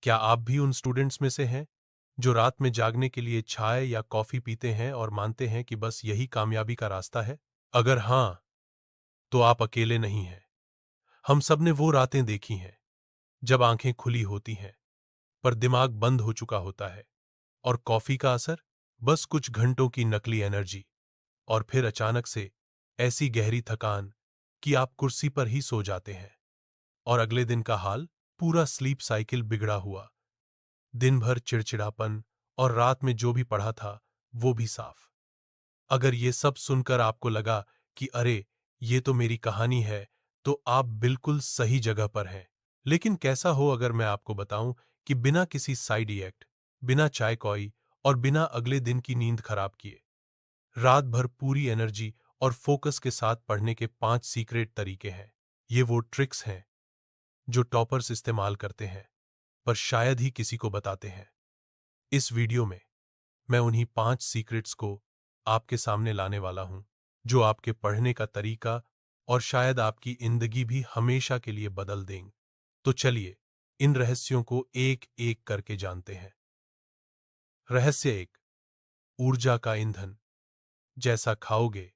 क्या आप भी उन स्टूडेंट्स में से हैं जो रात में जागने के लिए चाय या कॉफी पीते हैं और मानते हैं कि बस यही कामयाबी का रास्ता है? अगर हाँ, तो आप अकेले नहीं हैं। हम सब ने वो रातें देखी हैं जब आंखें खुली होती हैं पर दिमाग बंद हो चुका होता है, और कॉफी का असर बस कुछ घंटों की नकली एनर्जी, और फिर अचानक से ऐसी गहरी थकान कि आप कुर्सी पर ही सो जाते हैं। और अगले दिन का हाल, पूरा स्लीप साइकिल बिगड़ा हुआ, दिन भर चिड़चिड़ापन, और रात में जो भी पढ़ा था वो भी साफ। अगर ये सब सुनकर आपको लगा कि अरे, ये तो मेरी कहानी है, तो आप बिल्कुल सही जगह पर हैं। लेकिन कैसा हो अगर मैं आपको बताऊं कि बिना किसी साइड इफेक्ट, बिना चाय कॉई, और बिना अगले दिन की नींद खराब किए, रात भर पूरी एनर्जी और फोकस के साथ पढ़ने के 5 सीक्रेट तरीके हैं। ये वो ट्रिक्स हैं जो टॉपर्स इस्तेमाल करते हैं पर शायद ही किसी को बताते हैं। इस वीडियो में मैं उन्हीं 5 सीक्रेट्स को आपके सामने लाने वाला हूं जो आपके पढ़ने का तरीका और शायद आपकी जिंदगी भी हमेशा के लिए बदल देंगे। तो चलिए इन रहस्यों को एक एक करके जानते हैं। रहस्य 1, ऊर्जा का ईंधन। जैसा खाओगे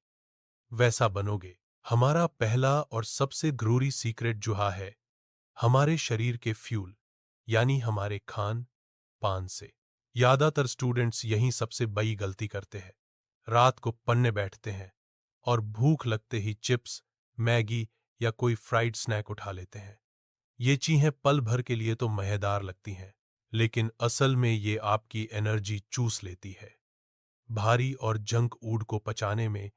वैसा बनोगे। हमारा पहला और सबसे जरूरी सीक्रेट जुहा है हमारे शरीर के फ्यूल, यानी हमारे खान पान से। ज्यादातर स्टूडेंट्स यहीं सबसे बड़ी गलती करते हैं। रात को पढ़ने बैठते हैं और भूख लगते ही चिप्स, मैगी या कोई फ्राइड स्नैक उठा लेते हैं। ये चीजें पल भर के लिए तो मजेदार लगती हैं, लेकिन असल में ये आपकी एनर्जी चूस लेती है। भारी और जंक फूड को पचाने में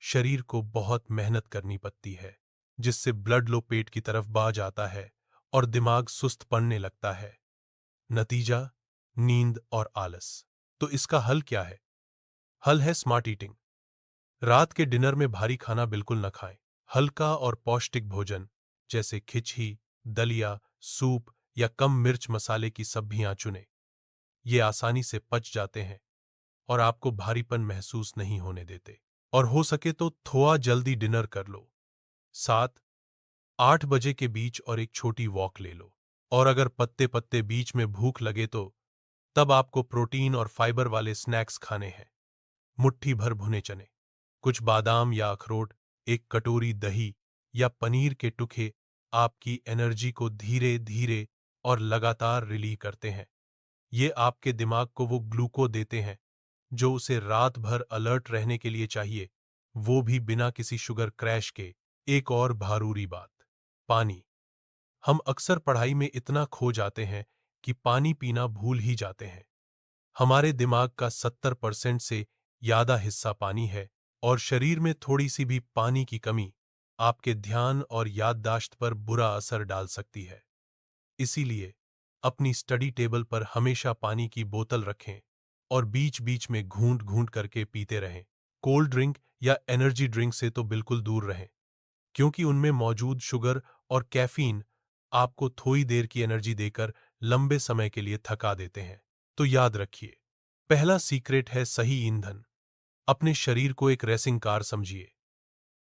शरीर को बहुत मेहनत करनी पड़ती है, जिससे ब्लड लो पेट की तरफ बह जाता है और दिमाग सुस्त पड़ने लगता है। नतीजा, नींद और आलस। तो इसका हल क्या है? हल है स्मार्ट ईटिंग। रात के डिनर में भारी खाना बिल्कुल न खाएं। हल्का और पौष्टिक भोजन जैसे खिचड़ी, दलिया, सूप या कम मिर्च मसाले की सब्जियां चुनें। ये आसानी से पच जाते हैं और आपको भारीपन महसूस नहीं होने देते। और हो सके तो थोड़ा जल्दी डिनर कर लो, 7-8 बजे के बीच, और एक छोटी वॉक ले लो। और अगर पत्ते पत्ते बीच में भूख लगे तो तब आपको प्रोटीन और फाइबर वाले स्नैक्स खाने हैं। मुट्ठी भर भुने चने, कुछ बादाम या अखरोट, एक कटोरी दही या पनीर के टुकड़े आपकी एनर्जी को धीरे धीरे और लगातार रिलीव करते हैं। ये आपके दिमाग को वो ग्लूको देते हैं जो उसे रात भर अलर्ट रहने के लिए चाहिए, वो भी बिना किसी शुगर क्रैश के। एक और भारूरी बात, पानी। हम अक्सर पढ़ाई में इतना खो जाते हैं कि पानी पीना भूल ही जाते हैं। हमारे दिमाग का 70% से ज्यादा हिस्सा पानी है, और शरीर में थोड़ी सी भी पानी की कमी आपके ध्यान और याददाश्त पर बुरा असर डाल सकती है। इसीलिए अपनी स्टडी टेबल पर हमेशा पानी की बोतल रखें और बीच बीच में घूंट घूंट करके पीते रहें। कोल्ड ड्रिंक या एनर्जी ड्रिंक से तो बिल्कुल दूर रहें, क्योंकि उनमें मौजूद शुगर और कैफीन आपको थोड़ी देर की एनर्जी देकर लंबे समय के लिए थका देते हैं। तो याद रखिए, पहला सीक्रेट है सही ईंधन। अपने शरीर को एक रेसिंग कार समझिए,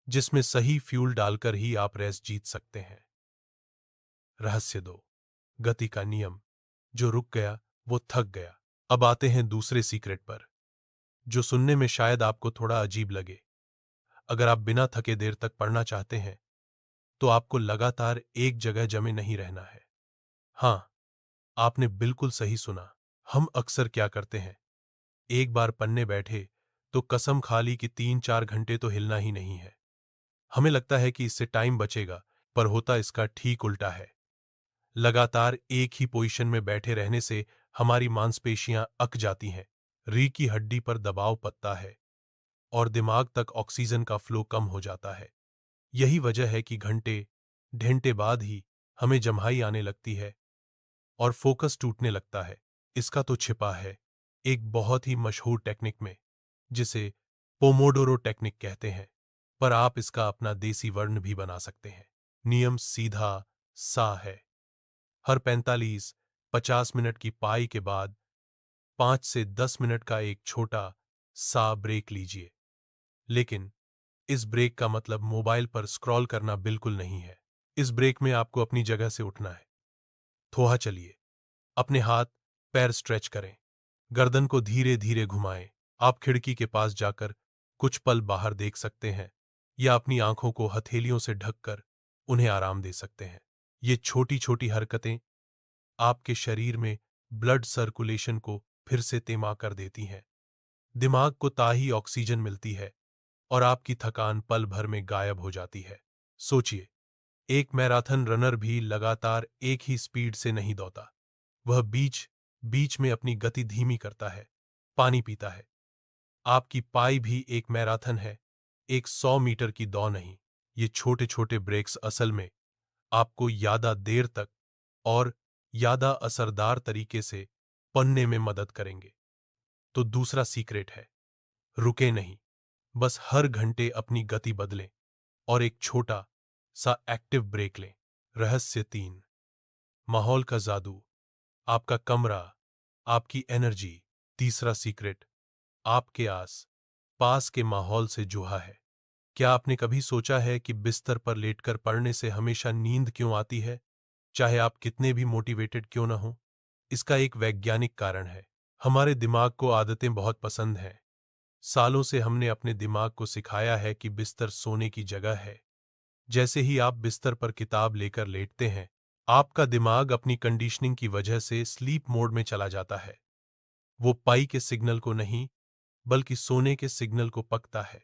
जिसमें सही फ्यूल डालकर ही आप रेस जीत सकते हैं। रहस्य 2, गति का नियम। जो रुक गया वो थक गया। अब आते हैं दूसरे सीक्रेट पर, जो सुनने में शायद आपको थोड़ा अजीब लगे। अगर आप बिना थके देर तक पढ़ना चाहते हैं तो आपको लगातार एक जगह जमे नहीं रहना है। हाँ, आपने बिल्कुल सही सुना। हम अक्सर क्या करते हैं, एक बार पढ़ने बैठे तो कसम खा ली कि 3-4 घंटे तो हिलना ही नहीं है। हमें लगता है कि इससे टाइम बचेगा, पर होता इसका ठीक उल्टा है। लगातार एक ही पोजीशन में बैठे रहने से हमारी मांसपेशियां अक जाती हैं, रीढ़ की हड्डी पर दबाव पड़ता है और दिमाग तक ऑक्सीजन का फ्लो कम हो जाता है। यही वजह है कि घंटे घंटे बाद ही हमें जम्हाई आने लगती है और फोकस टूटने लगता है। इसका तो छिपा है एक बहुत ही मशहूर टेक्निक में, जिसे पोमोडोरो टेक्निक कहते हैं, पर आप इसका अपना देसी वर्ण भी बना सकते हैं। नियम सीधा सा है। हर 45-50 मिनट की पाई के बाद 5 से 10 मिनट का एक छोटा सा ब्रेक लीजिए। लेकिन इस ब्रेक का मतलब मोबाइल पर स्क्रॉल करना बिल्कुल नहीं है। इस ब्रेक में आपको अपनी जगह से उठना है। थोड़ा चलिए, अपने हाथ पैर स्ट्रेच करें, गर्दन को धीरे धीरे घुमाएं। आप खिड़की के पास जाकर कुछ पल बाहर देख सकते हैं या अपनी आंखों को हथेलियों से ढककर उन्हें आराम दे सकते हैं। ये छोटी छोटी हरकतें आपके शरीर में ब्लड सर्कुलेशन को फिर से तेमा कर देती हैं, दिमाग को ताज़ी ऑक्सीजन मिलती है और आपकी थकान पल भर में गायब हो जाती है। सोचिए, एक मैराथन रनर भी लगातार एक ही स्पीड से नहीं दौड़ता। वह बीच बीच में अपनी गति धीमी करता है, पानी पीता है। आपकी पाई भी एक मैराथन है, एक 100 मीटर की दौड़ नहीं। ये छोटे छोटे ब्रेक्स असल में आपको यादा देर तक और यादा असरदार तरीके से पढ़ने में मदद करेंगे। तो दूसरा सीक्रेट है, रुके नहीं, बस हर घंटे अपनी गति बदलें और एक छोटा सा एक्टिव ब्रेक लें। रहस्य 3, माहौल का जादू, आपका कमरा, आपकी एनर्जी। तीसरा सीक्रेट आपके आस पास के माहौल से जुड़ा है। क्या आपने कभी सोचा है कि बिस्तर पर लेटकर पढ़ने से हमेशा नींद क्यों आती है, चाहे आप कितने भी मोटिवेटेड क्यों न हो? इसका एक वैज्ञानिक कारण है। हमारे दिमाग को आदतें बहुत पसंद हैं। सालों से हमने अपने दिमाग को सिखाया है कि बिस्तर सोने की जगह है। जैसे ही आप बिस्तर पर किताब लेकर लेटते हैं, आपका दिमाग अपनी कंडीशनिंग की वजह से स्लीप मोड में चला जाता है। वो पाई के सिग्नल को नहीं, बल्कि सोने के सिग्नल को पकता है।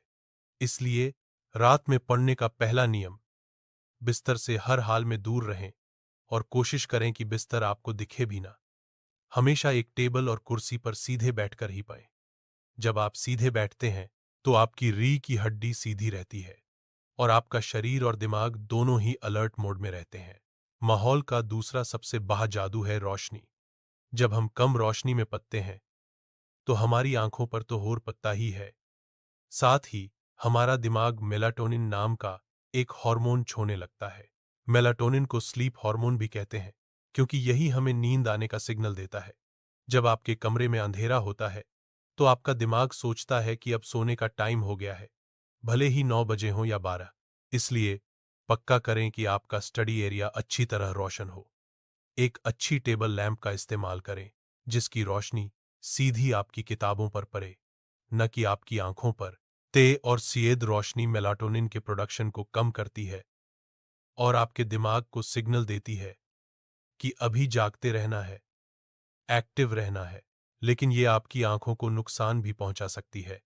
इसलिए रात में पढ़ने का पहला नियम, बिस्तर से हर हाल में दूर रहें और कोशिश करें कि बिस्तर आपको दिखे भी ना। हमेशा एक टेबल और कुर्सी पर सीधे बैठकर ही पढ़ें। जब आप सीधे बैठते हैं, तो आपकी रीढ़ की हड्डी सीधी रहती है और आपका शरीर और दिमाग दोनों ही अलर्ट मोड में रहते हैं। माहौल का दूसरा सबसे बड़ा जादू है रोशनी। जब हम कम रोशनी में पढ़ते हैं, तो हमारी आंखों पर तो होर पड़ता ही है, साथ ही हमारा दिमाग मेलाटोनिन नाम का एक हार्मोन छोड़ने लगता है। मेलाटोनिन को स्लीप हार्मोन भी कहते हैं, क्योंकि यही हमें नींद आने का सिग्नल देता है। जब आपके कमरे में अंधेरा होता है, तो आपका दिमाग सोचता है कि अब सोने का टाइम हो गया है, भले ही 9 बजे हो या 12। इसलिए पक्का करें कि आपका स्टडी एरिया अच्छी तरह रोशन हो। एक अच्छी टेबल लैंप का इस्तेमाल करें, जिसकी रोशनी सीधी आपकी किताबों पर पड़े, न कि आपकी आंखों पर। ते और सिएद रोशनी मेलाटोनिन के प्रोडक्शन को कम करती है और आपके दिमाग को सिग्नल देती है कि अभी जागते रहना है, एक्टिव रहना है। लेकिन ये आपकी आंखों को नुकसान भी पहुंचा सकती है,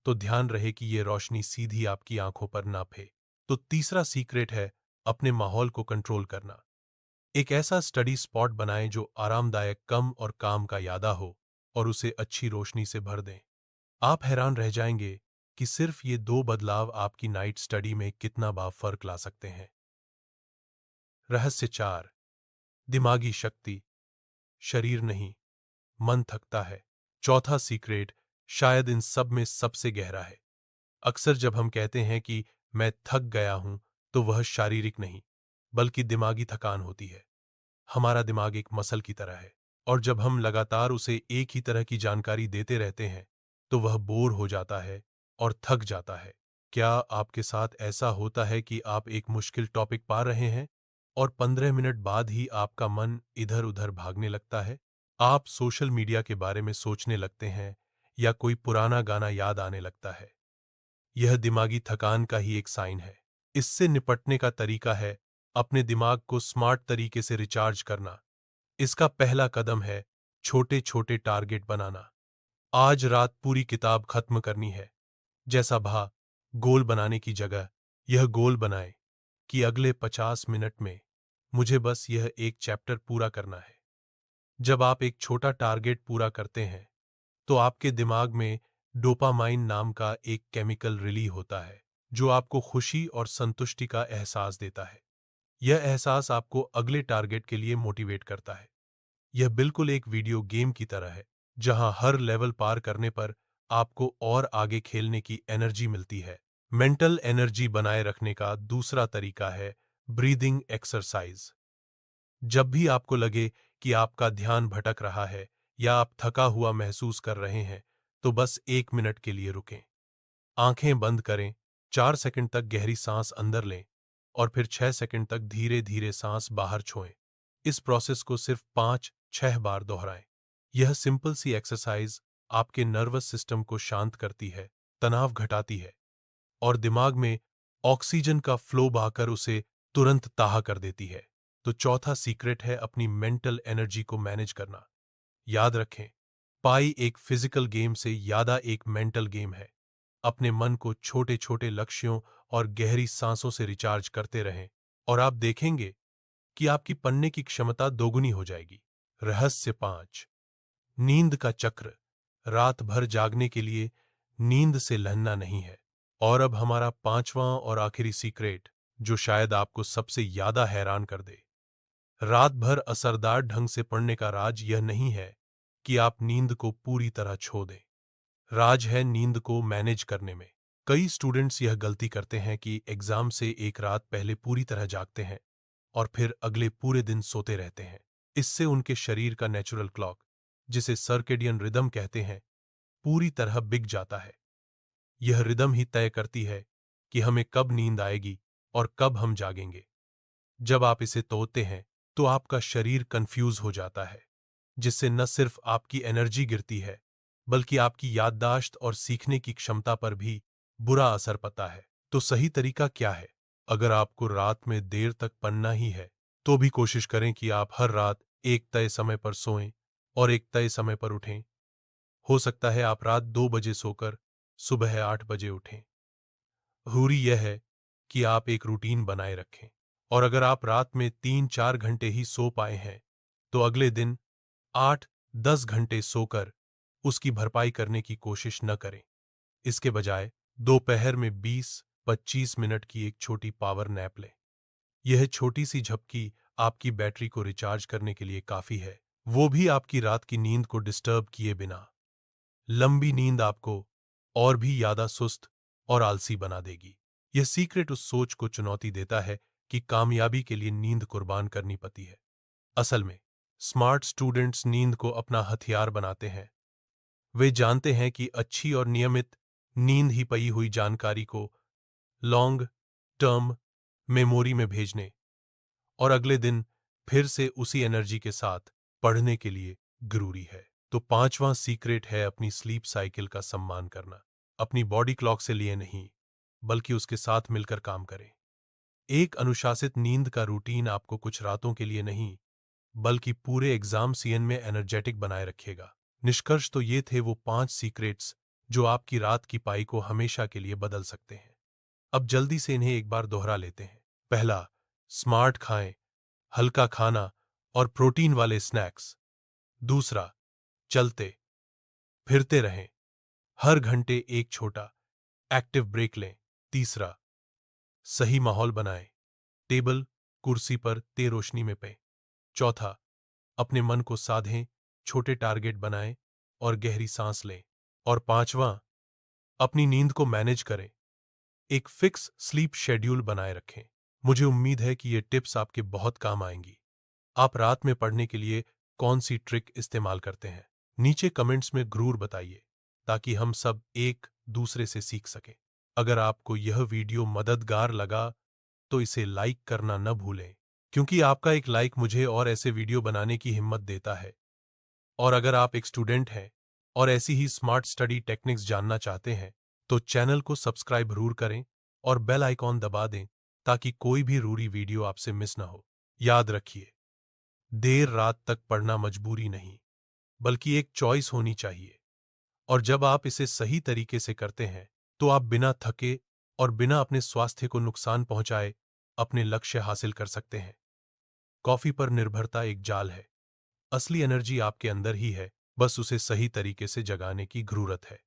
तो ध्यान रहे कि ये रोशनी सीधी आपकी आंखों पर ना फे। तो तीसरा सीक्रेट है अपने माहौल को कंट्रोल करना। एक ऐसा स्टडी स्पॉट बनाएं जो आरामदायक, कम और काम का यादा हो, और उसे अच्छी रोशनी से भर दें। आप हैरान रह जाएंगे कि सिर्फ ये 2 बदलाव आपकी नाइट स्टडी में कितना बड़ा फर्क ला सकते हैं। रहस्य 4, दिमागी शक्ति, शरीर नहीं, मन थकता है। चौथा सीक्रेट शायद इन सब में सबसे गहरा है। अक्सर जब हम कहते हैं कि मैं थक गया हूं, तो वह शारीरिक नहीं, बल्कि दिमागी थकान होती है। हमारा दिमाग एक मसल की तरह है, और जब हम लगातार उसे एक ही तरह की जानकारी देते रहते हैं, तो वह बोर हो जाता है और थक जाता है। क्या आपके साथ ऐसा होता है कि आप एक मुश्किल टॉपिक पा रहे हैं और 15 मिनट बाद ही आपका मन इधर-उधर भागने लगता है? आप सोशल मीडिया के बारे में सोचने लगते हैं या कोई पुराना गाना याद आने लगता है? यह दिमागी थकान का ही एक साइन है। इससे निपटने का तरीका है अपने दिमाग को स्मार्ट तरीके से रिचार्ज करना। इसका पहला कदम है छोटे छोटे टारगेट बनाना। आज रात पूरी किताब खत्म करनी है जैसा भा गोल बनाने की जगह यह गोल बनाए कि अगले 50 मिनट में मुझे बस यह एक चैप्टर पूरा करना है। जब आप एक छोटा टारगेट पूरा करते हैं, तो आपके दिमाग में डोपामाइन नाम का एक केमिकल रिलीज होता है, जो आपको खुशी और संतुष्टि का एहसास देता है। यह एहसास आपको अगले टारगेट के लिए मोटिवेट करता है। यह बिल्कुल एक वीडियो गेम की तरह है, जहां हर लेवल पार करने पर आपको और आगे खेलने की एनर्जी मिलती है। मेंटल एनर्जी बनाए रखने का दूसरा तरीका है ब्रीदिंग एक्सरसाइज। जब भी आपको लगे कि आपका ध्यान भटक रहा है या आप थका हुआ महसूस कर रहे हैं, तो बस 1 मिनट के लिए रुकें। आंखें बंद करें, 4 सेकंड तक गहरी सांस अंदर लें और फिर 6 सेकंड तक धीरे धीरे सांस बाहर छोड़ें। इस प्रोसेस को सिर्फ 5 6 बार दोहराएं। यह सिंपल सी एक्सरसाइज आपके नर्वस सिस्टम को शांत करती है, तनाव घटाती है और दिमाग में ऑक्सीजन का फ्लो बहाकर उसे तुरंत ताहा कर देती है। तो चौथा सीक्रेट है अपनी मेंटल एनर्जी को मैनेज करना। याद रखें, पाई एक फिजिकल गेम से ज्यादा एक मेंटल गेम है। अपने मन को छोटे छोटे लक्ष्यों और गहरी सांसों से रिचार्ज करते रहें और आप देखेंगे कि आपकी पढ़ने की क्षमता दोगुनी हो जाएगी। रहस्य 5, नींद का चक्र। रात भर जागने के लिए नींद से लहना नहीं है। और अब हमारा पांचवां और आखिरी सीक्रेट, जो शायद आपको सबसे ज्यादा हैरान कर दे। रात भर असरदार ढंग से पढ़ने का राज यह नहीं है कि आप नींद को पूरी तरह छो दें। राज है नींद को मैनेज करने में। कई स्टूडेंट्स यह गलती करते हैं कि एग्जाम से एक रात पहले पूरी तरह जागते हैं और फिर अगले पूरे दिन सोते रहते हैं। इससे उनके शरीर का नेचुरल क्लॉक, जिसे सर्केडियन रिदम कहते हैं, पूरी तरह बिग जाता है। यह रिदम ही तय करती है कि हमें कब नींद आएगी और कब हम जागेंगे। जब आप इसे तोड़ते हैं तो आपका शरीर कंफ्यूज हो जाता है, जिससे न सिर्फ आपकी एनर्जी गिरती है बल्कि आपकी याददाश्त और सीखने की क्षमता पर भी बुरा असर पड़ता है। तो सही तरीका क्या है? अगर आपको रात में देर तक पढ़ना ही है तो भी कोशिश करें कि आप हर रात एक तय समय पर सोएं और एक तय समय पर उठें। हो सकता है आप रात 2 बजे सोकर सुबह 8 बजे उठें। जरूरी यह है कि आप एक रूटीन बनाए रखें और अगर आप रात में 3-4 घंटे ही सो पाए हैं तो अगले दिन 8-10 घंटे सोकर उसकी भरपाई करने की कोशिश न करें। इसके बजाय दोपहर में 20-25 मिनट की एक छोटी पावर नैप लें। यह छोटी सी झपकी आपकी बैटरी को रिचार्ज करने के लिए काफी है, वो भी आपकी रात की नींद को डिस्टर्ब किए बिना। लंबी नींद आपको और भी ज्यादा सुस्त और आलसी बना देगी। यह सीक्रेट उस सोच को चुनौती देता है कि कामयाबी के लिए नींद कुर्बान करनी पड़ती है। असल में स्मार्ट स्टूडेंट्स नींद को अपना हथियार बनाते हैं। वे जानते हैं कि अच्छी और नियमित नींद ही पई हुई जानकारी को लॉन्ग टर्म मेमोरी में भेजने और अगले दिन फिर से उसी एनर्जी के साथ पढ़ने के लिए जरूरी है। तो पांचवां सीक्रेट है अपनी स्लीप साइकिल का सम्मान करना। अपनी बॉडी क्लॉक से लिए नहीं बल्कि उसके साथ मिलकर काम करें। एक अनुशासित नींद का रूटीन आपको कुछ रातों के लिए नहीं बल्कि पूरे एग्जाम सीजन में एनर्जेटिक बनाए रखेगा। निष्कर्ष तो ये थे वो 5 सीक्रेट्स जो आपकी रात की पाई को हमेशा के लिए बदल सकते हैं। अब जल्दी से इन्हें एक बार दोहरा लेते हैं। पहला, स्मार्ट खाएं, हल्का खाना और प्रोटीन वाले स्नैक्स। दूसरा, चलते फिरते रहें, हर घंटे एक छोटा एक्टिव ब्रेक लें। तीसरा, सही माहौल बनाएं, टेबल कुर्सी पर तेज रोशनी में पें। चौथा, अपने मन को साधें, छोटे टारगेट बनाएं और गहरी सांस लें। और पांचवां, अपनी नींद को मैनेज करें, एक फिक्स स्लीप शेड्यूल बनाए रखें। मुझे उम्मीद है कि ये टिप्स आपके बहुत काम आएंगी। आप रात में पढ़ने के लिए कौन सी ट्रिक इस्तेमाल करते हैं? नीचे कमेंट्स में जरूर बताइए ताकि हम सब एक दूसरे से सीख सकें। अगर आपको यह वीडियो मददगार लगा तो इसे लाइक करना न भूलें, क्योंकि आपका एक लाइक मुझे और ऐसे वीडियो बनाने की हिम्मत देता है। और अगर आप एक स्टूडेंट हैं और ऐसी ही स्मार्ट स्टडी टेक्निक्स जानना चाहते हैं तो चैनल को सब्सक्राइब जरूर करें और बेल आइकॉन दबा दें ताकि कोई भी जरूरी वीडियो आपसे मिस ना हो। याद रखिए, देर रात तक पढ़ना मजबूरी नहीं बल्कि एक चॉइस होनी चाहिए और जब आप इसे सही तरीके से करते हैं तो आप बिना थके और बिना अपने स्वास्थ्य को नुकसान पहुंचाए अपने लक्ष्य हासिल कर सकते हैं। कॉफी पर निर्भरता एक जाल है, असली एनर्जी आपके अंदर ही है, बस उसे सही तरीके से जगाने की जरूरत है।